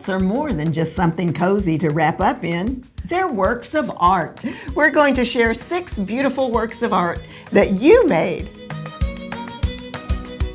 quilts are more than just something cozy to wrap up in. They're works of art. We're going to share 6 beautiful works of art that you made.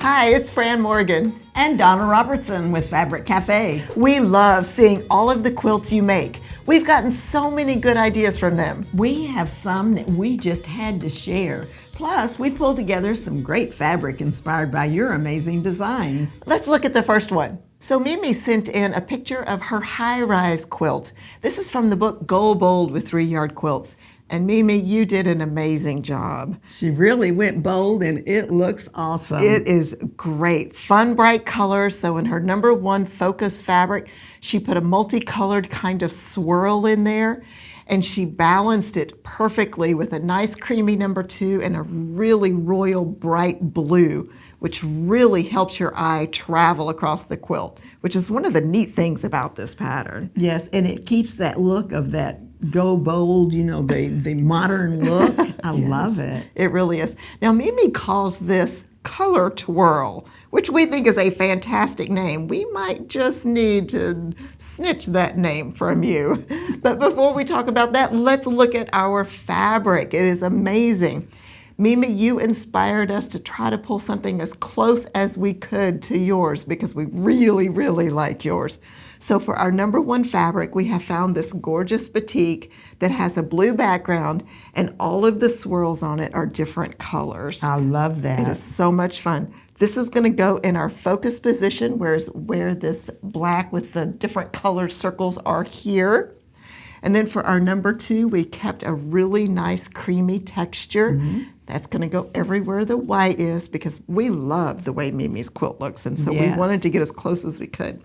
Hi, it's Fran Morgan. And Donna Robertson with Fabric Café. We love seeing all of the quilts you make. We've gotten so many good ideas from them. We have some that we just had to share. Plus, we pulled together some great fabric inspired by your amazing designs. Let's look at the first one. So Mimi sent in a picture of her high-rise quilt. This is from the book Go Bold with 3-Yard Quilts. And Mimi, you did an amazing job. She really went bold and it looks awesome. It is great. Fun, bright colors. So in her number 1 focus fabric, she put a multicolored kind of swirl in there. And she balanced it perfectly with a nice creamy number 2 and a really royal bright blue, which really helps your eye travel across the quilt, which is one of the neat things about this pattern. Yes, and it keeps that look of that go bold, you know, the modern look. I love it. It really is. Now, Mimi calls this Color Twirl, which we think is a fantastic name. We might just need to snitch that name from you. But before we talk about that, let's look at our fabric. It is amazing. Mimi, you inspired us to try to pull something as close as we could to yours because we really, really like yours. So for our number 1 fabric, we have found this gorgeous batik that has a blue background and all of the swirls on it are different colors. I love that. It is so much fun. This is going to go in our focus position, where this black with the different colored circles are here. And then for our number 2, we kept a really nice creamy texture. That's going to go everywhere the white is because we love the way Mimi's quilt looks. And so we wanted to get as close as we could.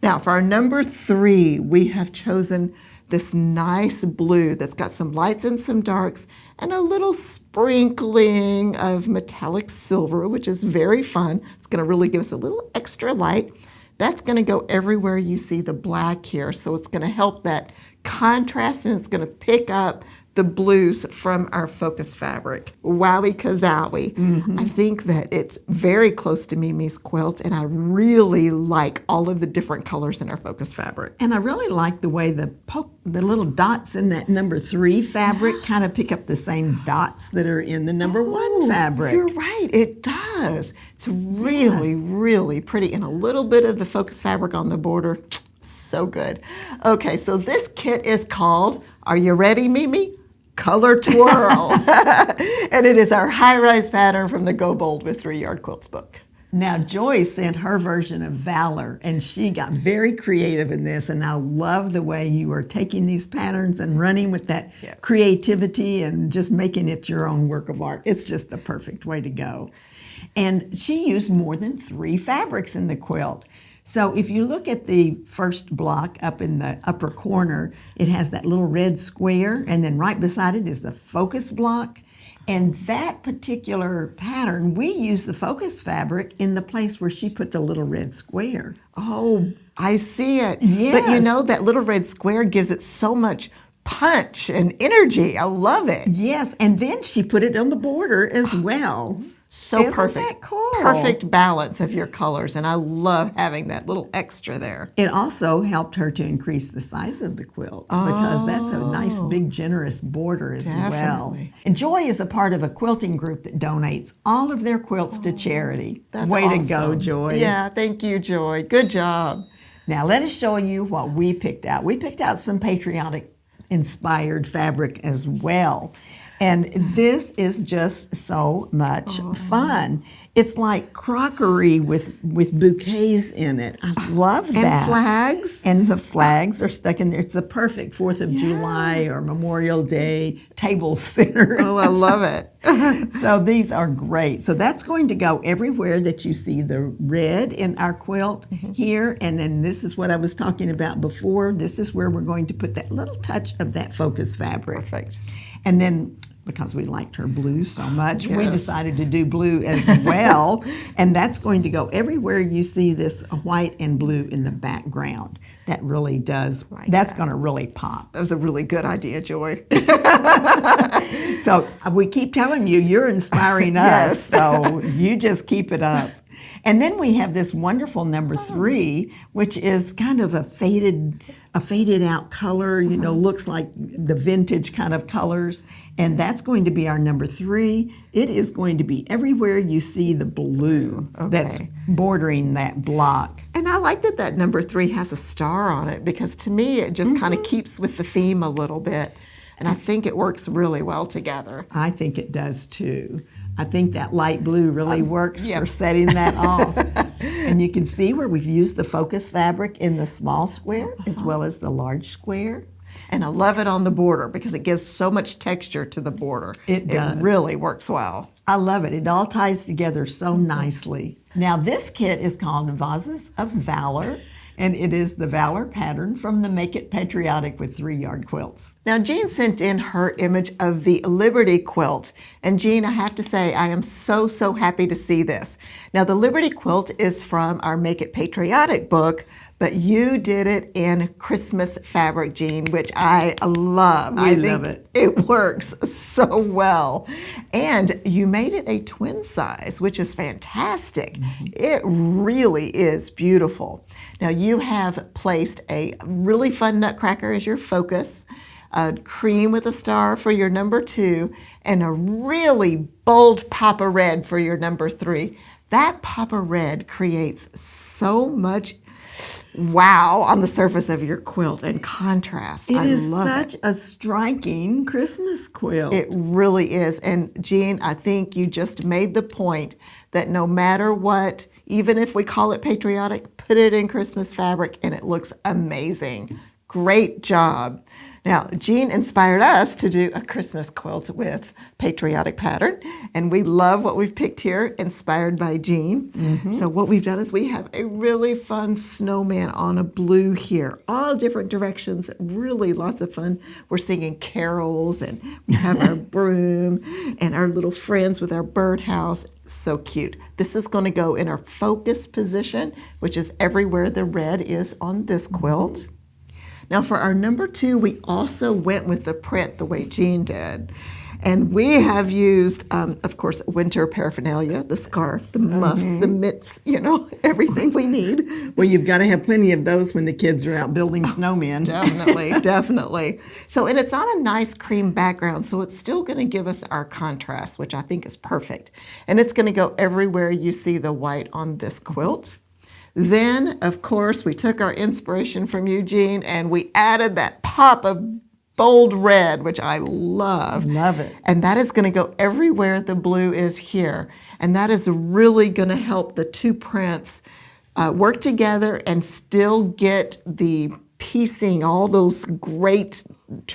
Now for our number 3, we have chosen this nice blue that's got some lights and some darks and a little sprinkling of metallic silver, which is very fun. It's going to really give us a little extra light. That's going to go everywhere you see the black here. So it's going to help that contrast and it's going to pick up the blues from our focus fabric. Wowie kazowie. I think that it's very close to Mimi's quilt and I really like all of the different colors in our focus fabric. And I really like the way the little dots in that number 3 fabric kind of pick up the same dots that are in the number 1 fabric. You're right, it does. It's really, really pretty. And a little bit of the focus fabric on the border. So good. Okay, so this kit is called, are you ready, Mimi? Color Twirl. And it is our high-rise pattern from the Go Bold with 3-Yard Quilts book. Now, Joy sent her version of Valor, and she got very creative in this, and I love the way you are taking these patterns and running with that creativity and just making it your own work of art. It's just the perfect way to go. And she used more than 3 fabrics in the quilt. So if you look at the first block up in the upper corner, it has that little red square, and then right beside it is the focus block. And that particular pattern, we use the focus fabric in the place where she put the little red square. Oh, I see it. Yes. But you know, that little red square gives it so much punch and energy. I love it. Yes, and then she put it on the border as well. So Isn't perfect. that cool? Perfect balance of your colors, and I love having that little extra there. It also helped her to increase the size of the quilt because that's a nice, big, generous border as well. And Joy is a part of a quilting group that donates all of their quilts to charity. That's Way awesome. to go, Joy. Yeah, thank you, Joy. Good job. Now let us show you what we picked out. We picked out some patriotic-inspired fabric as well. And this is just so much fun. It's like crockery with bouquets in it. I love that. And flags. And the flags are stuck in there. It's the perfect 4th of July or Memorial Day table center. Oh, I love it. So these are great. So that's going to go everywhere that you see the red in our quilt here. And then this is what I was talking about before. This is where we're going to put that little touch of that focus fabric. Perfect. And then because we liked her blue so much, we decided to do blue as well. And that's going to go everywhere you see this white and blue in the background. That really does, that's going to really pop. That was a really good idea, Joy. So we keep telling you, you're inspiring us, so you just keep it up. And then we have this wonderful number 3, which is kind of a faded out color, looks like the vintage kind of colors. And that's going to be our number 3. It is going to be everywhere you see the blue that's bordering that block. And I like that number 3 has a star on it, because to me it just kind of keeps with the theme a little bit. And I think it works really well together. I think it does too. I think that light blue really works for setting that off. And you can see where we've used the focus fabric in the small square as well as the large square. And I love it on the border because it gives so much texture to the border. It does. It really works well. I love it. It all ties together so nicely. Now this kit is called Vases of Valor. And it is the Valor pattern from the Make It Patriotic with 3-yard quilts. Now, Jean sent in her image of the Liberty quilt. And Jean, I have to say, I am so, so happy to see this. Now, the Liberty quilt is from our Make It Patriotic book, but you did it in Christmas fabric, Jean, which I love. I love it. It works so well. And you made it a twin size, which is fantastic. It really is beautiful. Now, you have placed a really fun nutcracker as your focus, a cream with a star for your number 2, and a really bold pop of red for your number 3. That pop of red creates so much wow on the surface of your quilt and contrast. It is such a striking Christmas quilt. It really is. And Jean, I think you just made the point that no matter what, even if we call it patriotic, put it in Christmas fabric and it looks amazing. Great job. Now, Jean inspired us to do a Christmas quilt with patriotic pattern, and we love what we've picked here, inspired by Jean. So what we've done is we have a really fun snowman on a blue here, all different directions, really lots of fun. We're singing carols, and we have our broom and our little friends with our birdhouse. So cute. This is going to go in our focus position, which is everywhere the red is on this quilt. Now for our number 2, we also went with the print the way Jean did. And we have used, of course, winter paraphernalia, the scarf, the muffs, the mitts, everything we need. Well, you've got to have plenty of those when the kids are out building snowmen. Definitely, definitely. So, and it's on a nice cream background, so it's still going to give us our contrast, which I think is perfect. And it's going to go everywhere you see the white on this quilt. Then, of course, we took our inspiration from Eugene and we added that pop of bold red, which I love. Love it. And that is going to go everywhere the blue is here. And that is really going to help the 2 prints work together and still get the piecing, all those great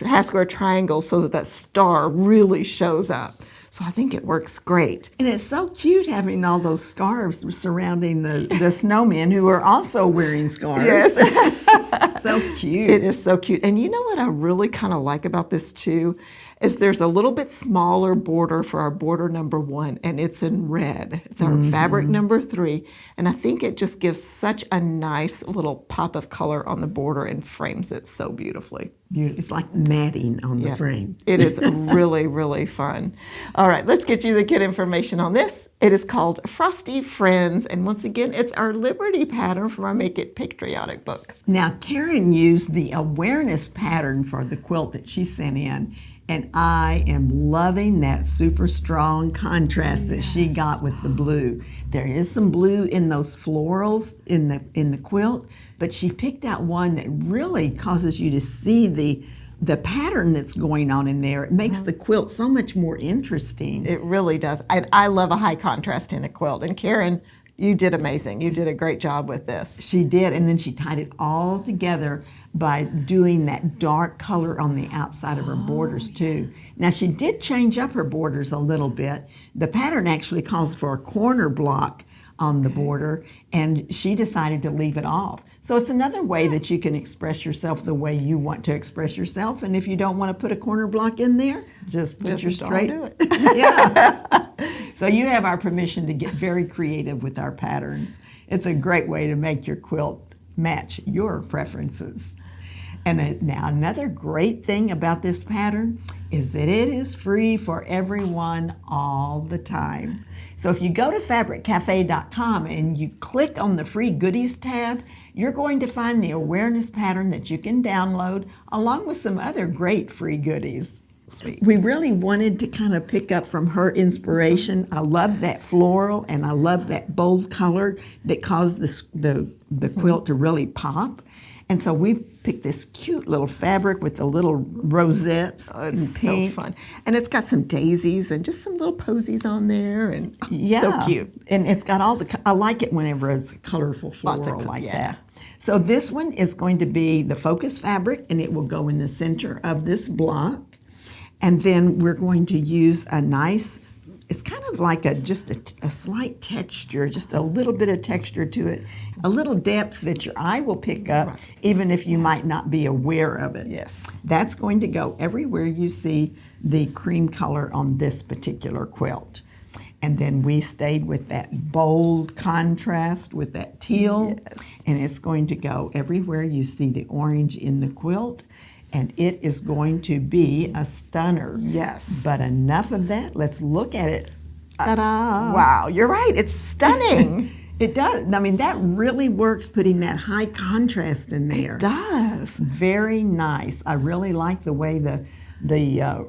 half square triangles so that that star really shows up. So I think it works great. And it's so cute having all those scarves surrounding the snowmen who are also wearing scarves. Yes. So cute. It is so cute. And you know what I really kind of like about this too? Is there's a little bit smaller border for our border number 1, and it's in red. It's our fabric number 3. And I think it just gives such a nice little pop of color on the border and frames it so beautifully. It's like matting on the frame. It is really, really fun. All right, let's get you the kit information on this. It is called Frosty Friends, and once again, it's our Liberty pattern from our Make It Patriotic book. Now, Karin used the awareness pattern for the quilt that she sent in, and I am loving that super strong contrast that she got with the blue. There is some blue in those florals in the quilt, but she picked out one that really causes you to see the pattern that's going on in there. It makes the quilt so much more interesting. It really does. I love a high contrast in a quilt. And Karin, you did amazing. You did a great job with this. She did, and then she tied it all together by doing that dark color on the outside of her borders too. Now she did change up her borders a little bit. The pattern actually calls for a corner block on the border, and she decided to leave it off. So it's another way that you can express yourself the way you want to express yourself, and if you don't want to put a corner block in there, just put your straight. Don't do it. Yeah. So you have our permission to get very creative with our patterns. It's a great way to make your quilt match your preferences. And now another great thing about this pattern is that it is free for everyone all the time. So if you go to fabriccafe.com and you click on the free goodies tab, you're going to find the awareness pattern that you can download along with some other great free goodies. Sweet. We really wanted to kind of pick up from her inspiration. I love that floral and I love that bold color that caused the quilt to really pop. And so we picked this cute little fabric with the little rosettes It's in pink. so fun. And it's got some daisies and just some little posies on there, and so cute. And it's got all I like it whenever it's a colorful Lots floral of like yeah. that. So this one is going to be the focus fabric, and it will go in the center of this block. And then we're going to use a nice, it's kind of like just a slight texture, just a little bit of texture to it, a little depth that your eye will pick up, even if you might not be aware of it. Yes. That's going to go everywhere you see the cream color on this particular quilt. And then we stayed with that bold contrast with that teal, Yes. and it's going to go everywhere you see the orange in the quilt. And it is going to be a stunner. Yes. But enough of that. Let's look at it. Ta-da! Wow, you're right. It's stunning. It does. I mean, that really works, putting that high contrast in there. It does. Very nice. I really like the way the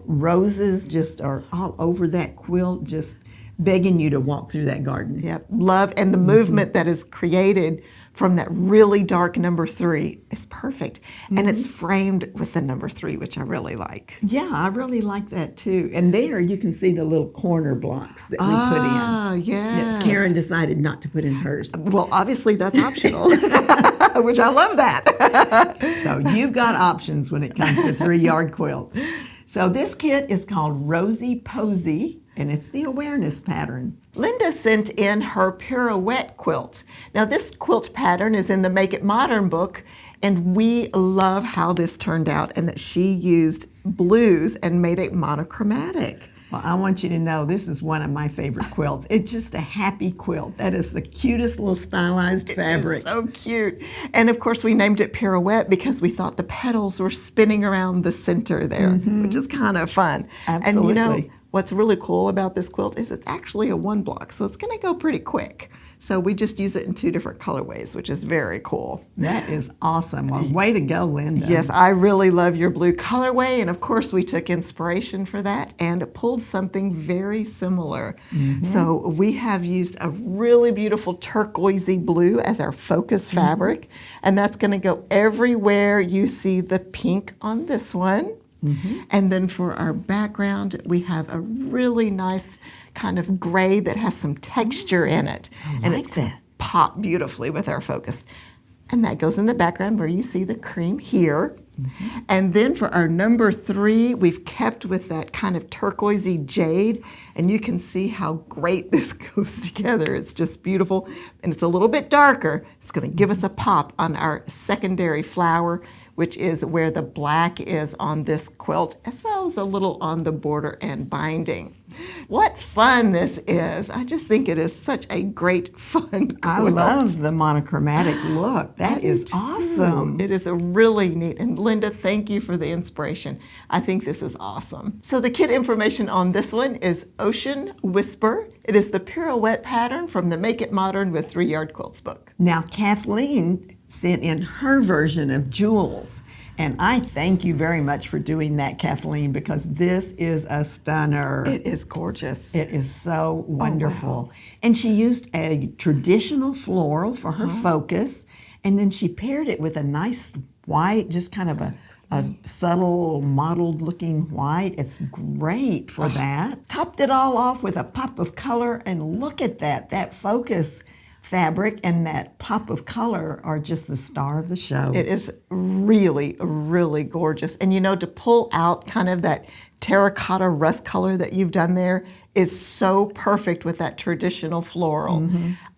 roses just are all over that quilt, just begging you to walk through that garden. Yep. Love, and the movement that is created from that really dark number 3 is perfect. And it's framed with the number 3, which I really like. Yeah, I really like that too. And there you can see the little corner blocks that we put in. Ah, yes. Karen decided not to put in hers. Well, obviously that's optional, which I love that. So you've got options when it comes to 3-yard quilts. So this kit is called Rosie Posie, and it's the awareness pattern. Lynda sent in her pirouette quilt. Now this quilt pattern is in the Make It Modern book, and we love how this turned out and that she used blues and made it monochromatic. Well, I want you to know this is one of my favorite quilts. It's just a happy quilt. That is the cutest little stylized fabric. It's so cute. And of course we named it pirouette because we thought the petals were spinning around the center there, which is kind of fun. Absolutely. And you know, what's really cool about this quilt is it's actually a 1 block, so it's going to go pretty quick. So we just use it in 2 different colorways, which is very cool. That is awesome. Well, way to go, Lynda. Yes, I really love your blue colorway, and of course we took inspiration for that and pulled something very similar. So we have used a really beautiful turquoisey blue as our focus fabric, and that's going to go everywhere you see the pink on this one. And then for our background, we have a really nice kind of gray that has some texture in it. I like that. Pop beautifully with our focus. And that goes in the background where you see the cream here. And then for our number 3, we've kept with that kind of turquoisey jade, and you can see how great this goes together. It's just beautiful, and it's a little bit darker. It's going to give us a pop on our secondary flower, which is where the black is on this quilt, as well as a little on the border and binding. What fun this is. I just think it is such a great, fun quilt. I love the monochromatic look. That is awesome. It is a really neat, and Lynda, thank you for the inspiration. I think this is awesome. So the kit information on this one is Ocean Whisper. It is the pirouette pattern from the Make It Modern with 3-Yard Quilts book. Now, Kathleen sent in her version of Jewels. And I thank you very much for doing that, Kathleen, because this is a stunner. It is gorgeous. It is so wonderful. wow. And she used a traditional floral for her focus, and then she paired it with a nice white, just kind of a subtle mottled looking white. It's great for that. Topped it all off with a pop of color, and look at that focus fabric and that pop of color are just the star of the show. It is really, really gorgeous. And you know, to pull out kind of that terracotta rust color that you've done there is so perfect with that traditional floral.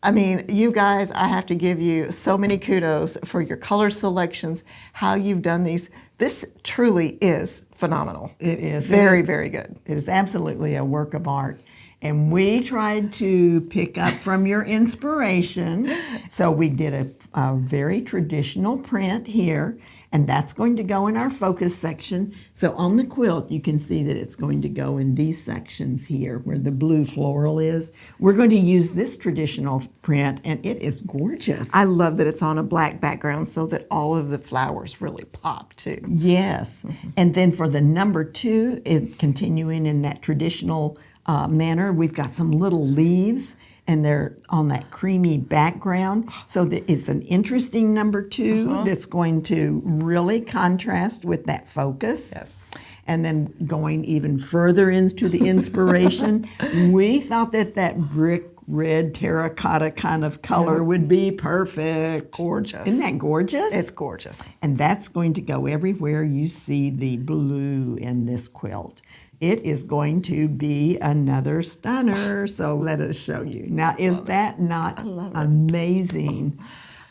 I mean, you guys, I have to give you so many kudos for your color selections, how you've done these. This truly is phenomenal. It is. Very, very good. It is absolutely a work of art. And we tried to pick up from your inspiration. So we did a very traditional print here, and that's going to go in our focus section. So on the quilt, you can see that it's going to go in these sections here where the blue floral is. We're going to use this traditional print, and it is gorgeous. I love that it's on a black background so that all of the flowers really pop too. Yes. And then for the number 2, continuing in that traditional manner, we've got some little leaves, and they're on that creamy background. So that it's an interesting number 2 that's going to really contrast with that focus. Yes. And then going even further into the inspiration, we thought that brick red terracotta kind of color would be perfect. It's gorgeous. Isn't that gorgeous? It's gorgeous. And that's going to go everywhere you see the blue in this quilt. It is going to be another stunner, so let us show you. Now, is that not amazing?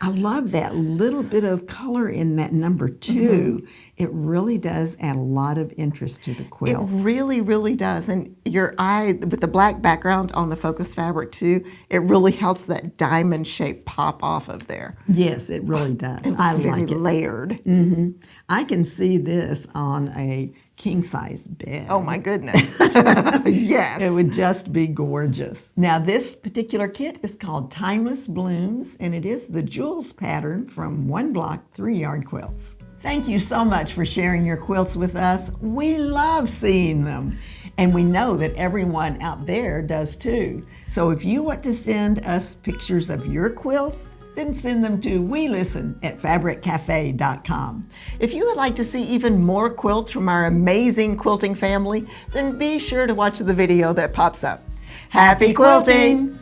I love that little bit of color in that number 2. It really does add a lot of interest to the quilt. It really, really does. And your eye, with the black background on the focus fabric too, it really helps that diamond shape pop off of there. Yes, it really does. It's very layered. I can see this on a king-size bed. Oh my goodness. Yes. It would just be gorgeous. Now this particular kit is called Timeless Blooms, and it is the Jewels pattern from 1 Block 3 Yard Quilts. Thank you so much for sharing your quilts with us. We love seeing them, and we know that everyone out there does too. So if you want to send us pictures of your quilts, then send them to WeListen@FabricCafe.com. If you would like to see even more quilts from our amazing quilting family, then be sure to watch the video that pops up. Happy quilting!